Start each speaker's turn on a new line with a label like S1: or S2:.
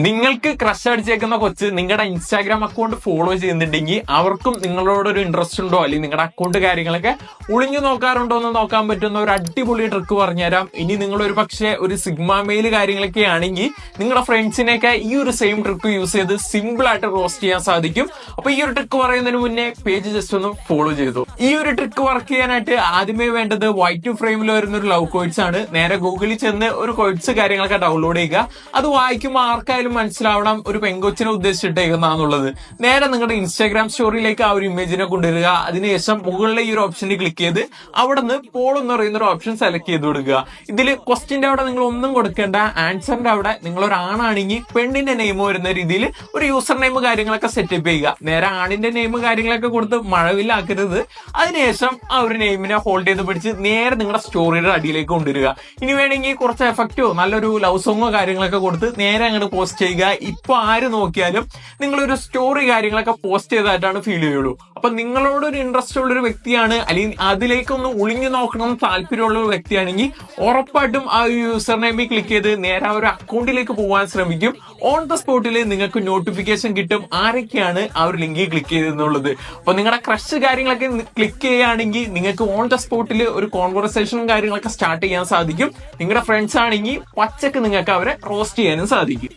S1: നിങ്ങൾക്ക് ക്രഷ് അടിച്ചേക്കുന്ന കൊച്ച് നിങ്ങളുടെ ഇൻസ്റ്റാഗ്രാം അക്കൗണ്ട് ഫോളോ ചെയ്യുന്നുണ്ടെങ്കിൽ അവർക്കും നിങ്ങളോടൊരു ഇൻട്രസ്റ്റ് ഉണ്ടോ അല്ലെങ്കിൽ നിങ്ങളുടെ അക്കൗണ്ട് കാര്യങ്ങളൊക്കെ ഒളിഞ്ഞു നോക്കാറുണ്ടോ എന്ന് നോക്കാൻ പറ്റുന്ന ഒരു അടിപൊളി ട്രിക്ക് പറഞ്ഞുതരാം. ഇനി നിങ്ങൾ ഒരു പക്ഷേ ഒരു സിഗ്മ മെയിൽ കാര്യങ്ങളൊക്കെ ആണെങ്കിൽ നിങ്ങളുടെ ഫ്രണ്ട്സിനെയൊക്കെ ഈ ഒരു സെയിം ട്രിക്ക് യൂസ് ചെയ്ത് സിമ്പിൾ ആയിട്ട് റോസ്റ്റ് ചെയ്യാൻ സാധിക്കും. അപ്പൊ ഈ ഒരു ട്രിക്ക് പറയുന്നതിന് മുന്നേ പേജ് ജസ്റ്റ് ഒന്ന് ഫോളോ ചെയ്തു. ഈ ഒരു ട്രിക്ക് വർക്ക് ചെയ്യാനായിട്ട് ആദ്യമേ വേണ്ടത് വൈറ്റ് ഫ്രെയിമിൽ വരുന്ന ഒരു ലവ് കോഡ്സ് ആണ്. നേരെ ഗൂഗിളിൽ ചെന്ന് ഒരു കോഡ്സ് കാര്യങ്ങളൊക്കെ ഡൗൺലോഡ് ചെയ്യുക. അത് വായിക്കുമ്പോൾ ആർക്കായാലും മനസ്സിലാവണം ഒരു പെങ്കൊച്ചിനെ ഉദ്ദേശിച്ചിട്ടേക്കുന്നാന്നുള്ളത്. നേരെ നിങ്ങളുടെ ഇൻസ്റ്റാഗ്രാം സ്റ്റോറിയിലേക്ക് ആ ഒരു ഇമേജിനെ കൊണ്ടുവരിക. അതിനുശേഷം മുകളിലെ ഈ ഒരു ഓപ്ഷനിൽ ക്ലിക്ക് ചെയ്ത് അവിടെ നിന്ന് പോൾ എന്ന് പറയുന്ന ഒരു ഓപ്ഷൻ സെലക്ട് ചെയ്ത് കൊടുക്കുക. ഇതിൽ ക്വസ്റ്റിന്റെ അവിടെ നിങ്ങൾ ഒന്നും കൊടുക്കേണ്ട. ആൻസറിന്റെ അവിടെ നിങ്ങൾ ഒരു ആണാണെങ്കിൽ പെണ്ണിന്റെ നെയിം വരുന്ന രീതിയിൽ ഒരു യൂസർ നെയിം കാര്യങ്ങളൊക്കെ സെറ്റപ്പ് ചെയ്യുക. നേരെ ആണിന്റെ നെയിം കാര്യങ്ങളൊക്കെ കൊടുത്ത് മഴവില്ലാക്കരുത്. അതിനുശേഷം ആ ഒരു നെയിമിനെ ഹോൾഡ് ചെയ്ത് പിടിച്ച് നേരെ നിങ്ങളുടെ സ്റ്റോറിയുടെ അടിയിലേക്ക് കൊണ്ടുവരിക. ഇനി വേണമെങ്കിൽ കുറച്ച് എഫക്റ്റോ നല്ലൊരു ലവ് സോങ്ങോ കാര്യങ്ങളൊക്കെ കൊടുത്ത് നേരെ അങ്ങോട്ട് പോസ്റ്റ് ചെയ്യുക. ഇപ്പൊ ആര് നോക്കിയാലും നിങ്ങളൊരു സ്റ്റോറി കാര്യങ്ങളൊക്കെ പോസ്റ്റ് ചെയ്തതായിട്ടാണ് ഫീൽ ചെയ്യുള്ളൂ. അപ്പൊ നിങ്ങളോടൊരു ഇൻട്രസ്റ്റ് ഉള്ള ഒരു വ്യക്തിയാണ് അല്ലെങ്കിൽ അതിലേക്കൊന്ന് ഒളിഞ്ഞു നോക്കണം താല്പര്യമുള്ള ഒരു വ്യക്തിയാണെങ്കിൽ ഉറപ്പായിട്ടും ആ ഒരു യൂസർ നെയിമിൽ ക്ലിക്ക് ചെയ്ത് നേരെ ആ ഒരു അക്കൗണ്ടിലേക്ക് പോകാൻ ശ്രമിക്കും. ഓൺ ദ സ്പോട്ടിൽ നിങ്ങൾക്ക് നോട്ടിഫിക്കേഷൻ കിട്ടും ആരൊക്കെയാണ് ആ ഒരു ലിങ്കിൽ ക്ലിക്ക് ചെയ്തെന്നുള്ളത്. അപ്പൊ നിങ്ങളുടെ ക്രഷ് കാര്യങ്ങളൊക്കെ ക്ലിക്ക് ചെയ്യുകയാണെങ്കിൽ നിങ്ങൾക്ക് ഓൺ ദ സ്പോട്ടിൽ ഒരു കോൺവെർസേഷനും കാര്യങ്ങളൊക്കെ സ്റ്റാർട്ട് ചെയ്യാൻ സാധിക്കും. നിങ്ങളുടെ ഫ്രണ്ട്സ് ആണെങ്കിൽ പച്ചക്ക് നിങ്ങൾക്ക് അവരെ റോസ്റ്റ് ചെയ്യാനും സാധിക്കും.